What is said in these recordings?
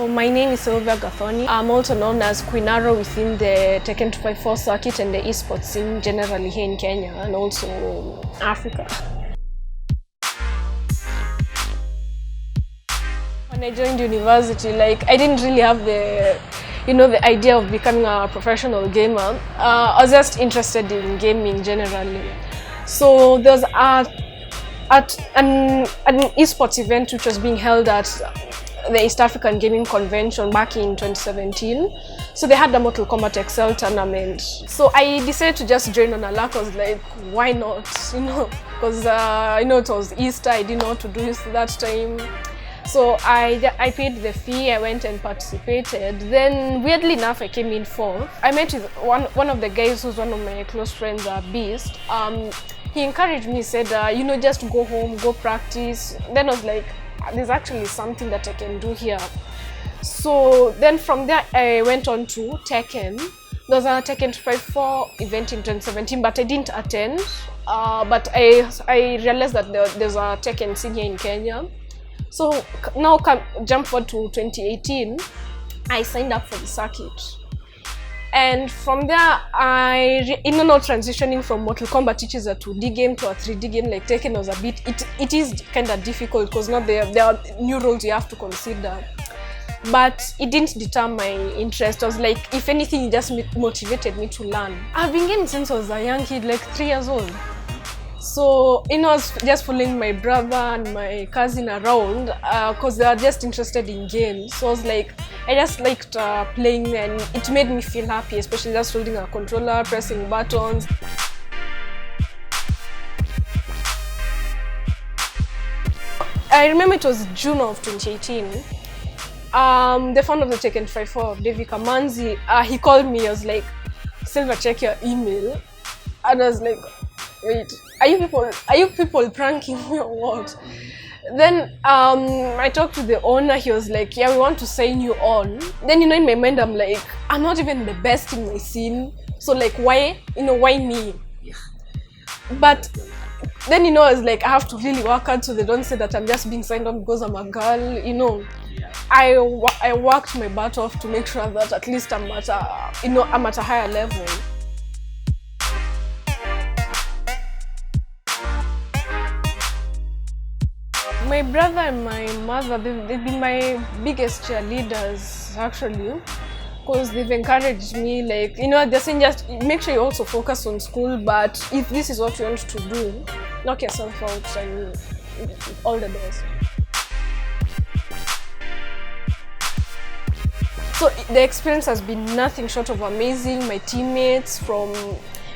So my name is Sylvia Gathoni. I'm also known as QueenArrow within the Tekken 254 circuit and the esports scene generally here in Kenya and also Africa. When I joined university, I didn't really have the idea of becoming a professional gamer. I was just interested in gaming generally. So there was an esports event which was being held at the East African Gaming Convention back in 2017. So they had the Mortal Kombat XL tournament. So I decided to just join on a lark. I was like, why not? Because it was Easter. I didn't know what to do that time. So I paid the fee. I went and participated. Then weirdly enough, I came in fourth. I met with one of the guys who's one of my close friends, Beast. He encouraged me, said, just go home, go practice. Then I was like, there's actually something that I can do here. So then from there, I went on to Tekken. There was a Tekken 254 event in 2017, but I didn't attend. But I realized that there's a Tekken scene here in Kenya. So now jump forward to 2018, I signed up for the circuit. And from there, transitioning from Mortal Kombat, which is a 2D game, to a 3D game like Tekken was a bit, it is kind of difficult because now there are new roles you have to consider. But it didn't deter my interest. I was like, if anything, it just motivated me to learn. I've been gaming since I was a young kid, like 3 years old. So, I was just following my brother and my cousin around because they are just interested in games. So I was like, I just liked playing and it made me feel happy, especially just holding a controller, pressing buttons. I remember it was June of 2018. The founder of the Tekken 254, David Kamanzi, he called me. I was like, Silva, check your email. And I was like, wait, are you people pranking me or what? Then I talked to the owner. He was like, yeah, we want to sign you on. Then in my mind I'm like, I'm not even the best in my scene, so like why me? But then I was like, I have to really work hard so they don't say that I'm just being signed on because I'm a girl. I worked my butt off to make sure that at least I'm at a higher level. My brother and my mother, they've been my biggest cheerleaders actually, because they've encouraged me, they're saying just make sure you also focus on school, but if this is what you want to do, knock yourself out and all the doors. So the experience has been nothing short of amazing. My teammates from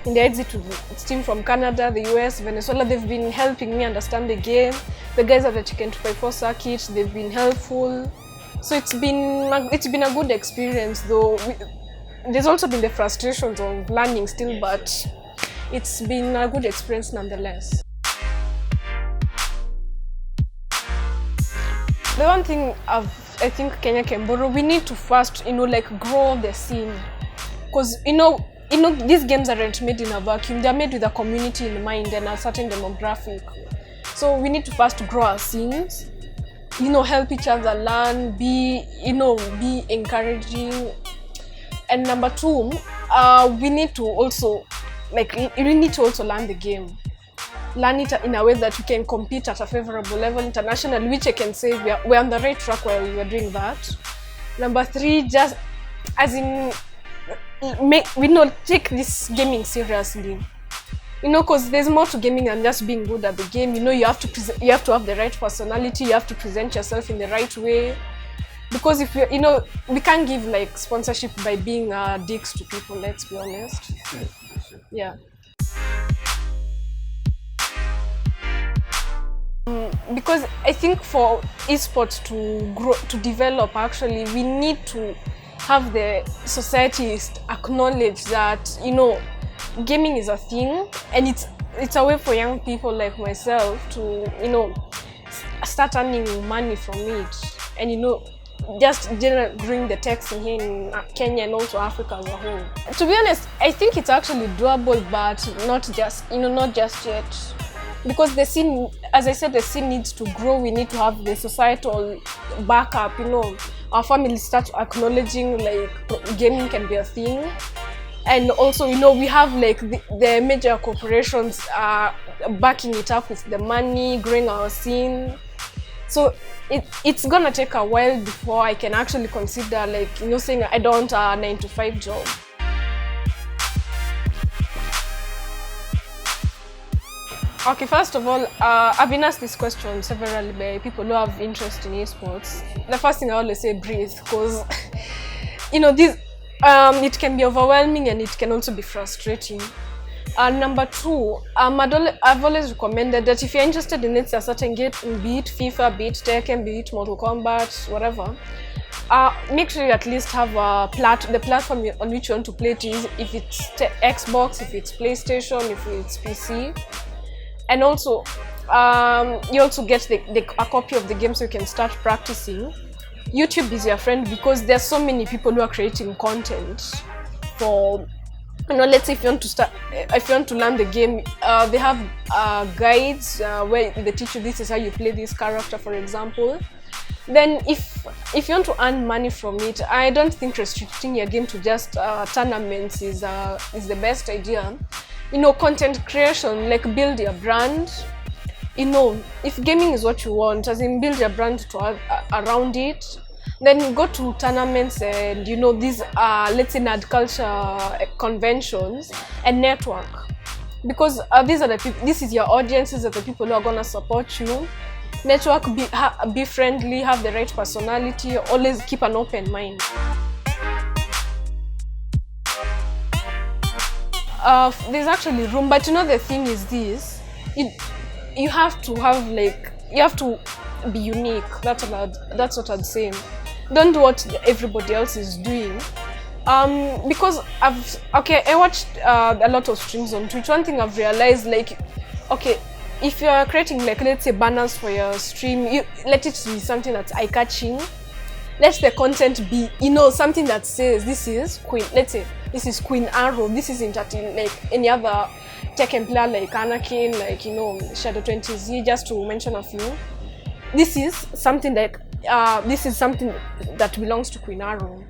in the exit team from Canada, the US, Venezuela, they've been helping me understand the game. The guys at the Tekken 254 circuit, they've been helpful. So it's been a good experience, though. There's also been the frustrations of learning still, but it's been a good experience nonetheless. The one thing I think Kenya can borrow, we need to first, grow the scene, because these games aren't made in a vacuum. They're made with a community in mind and a certain demographic. So we need to first grow our scenes, help each other learn, be encouraging. And number two, we need to also learn the game. Learn it in a way that we can compete at a favorable level internationally, which I can say we're on the right track while we were doing that. Number three, just take this gaming seriously, because there's more to gaming than just being good at the game. You have to have the right personality. You have to present yourself in the right way, because if we can't give sponsorship by being dicks to people. Let's be honest. Yeah. Because I think for esports to grow, to develop, actually, we need to have the society acknowledge that gaming is a thing, and it's a way for young people like myself to start earning money from it, and just growing the tech scene here in Kenya and also Africa as a whole. To be honest, I think it's actually doable, but not just yet. Because the scene, as I said, the scene needs to grow. We need to have the societal backup, our families start acknowledging like gaming can be a thing. And also, you know, we have like the major corporations backing it up with the money, growing our scene. So it's gonna take a while before I can actually consider, like, you know, saying I don't want a 9-to-5 job. Okay, first of all, I've been asked this question severally by people who have interest in esports. The first thing I always say, breathe, because you know, this it can be overwhelming and it can also be frustrating. Number two, I've always recommended that if you're interested in a certain game, be it FIFA, be it Tekken, be it Mortal Kombat, whatever, make sure you at least have the platform on which you want to play it is, if it's Xbox, if it's PlayStation, if it's PC. And also, you also get a copy of the game so you can start practicing. YouTube is your friend because there's so many people who are creating content for, you know, let's say if you want to learn the game, they have guides where they teach you this is how you play this character, for example. Then if you want to earn money from it, I don't think restricting your game to just tournaments is the best idea. You know, content creation, like build your brand. You know, if gaming is what you want, as in build your brand around it, then go to tournaments and, you know, these let's say nerd culture conventions and network, because these are the people, this is your audience, these are the people who are gonna support you. Network, be friendly, have the right personality, always keep an open mind. There's actually room, but you know, the thing is this, you have to have, like, you have to be unique. That's what I'd say. Don't do what everybody else is doing. Because I watched a lot of streams on Twitch. One thing I've realized, like, okay, if you're creating, like, let's say banners for your stream, you let it be something that's eye-catching. Let the content be, you know, something that says this is let's say this is QueenArrow, this isn't like any other Tekken player like Anakin, like, you know, Shadow 20Z, just to mention a few. This is something like this is something that belongs to QueenArrow.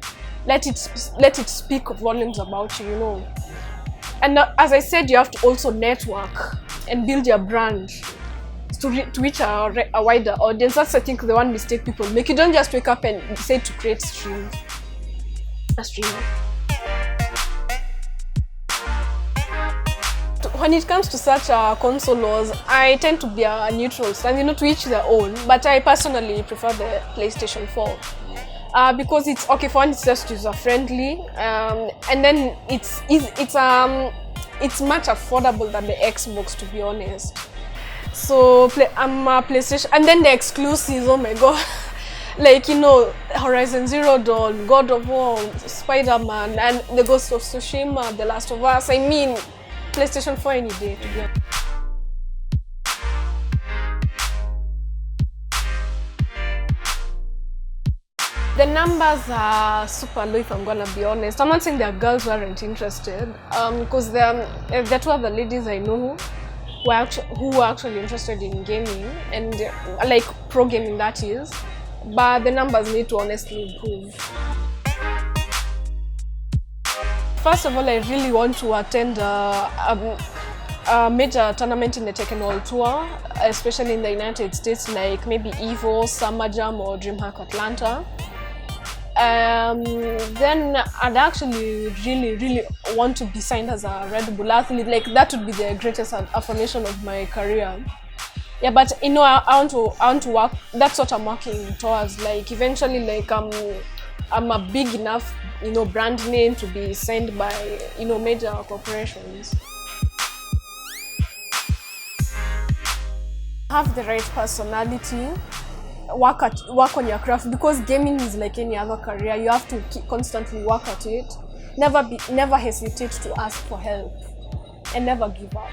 Let it speak volumes about you, you know. And as I said, you have to also network and build your brand to reach a wider audience. That's, I think, the one mistake people make. You don't just wake up and decide to create a stream. When it comes to such console wars, I tend to be a neutral stand, you know, to each their own. But I personally prefer the PlayStation 4 because it's okay. For one, it's just user friendly, and then it's much affordable than the Xbox, to be honest. So I'm a PlayStation, and then the exclusives. Oh my god. Like, you know, Horizon Zero Dawn, God of War, Spider-Man, and the Ghost of Tsushima, The Last of Us. I mean, PlayStation 4 any day, to be honest. The numbers are super low, if I'm gonna be honest. I'm not saying there are girls who aren't interested, because there are two other ladies I know who are actually interested in gaming, and like pro gaming, that is. But the numbers need to honestly improve. First of all, I really want to attend a major tournament in the Tekken World Tour, especially in the United States, like maybe EVO, Summer Jam, or DreamHack Atlanta. Then I'd actually really want to be signed as a Red Bull athlete. Like, that would be the greatest affirmation of my career. Yeah, but you know, I want to work. That's what I'm working towards. Like, eventually, like, I'm a big enough, you know, brand name to be signed by, you know, major corporations. Have the right personality. Work on your craft, because gaming is like any other career. You have to constantly work at it. Never hesitate to ask for help, and never give up.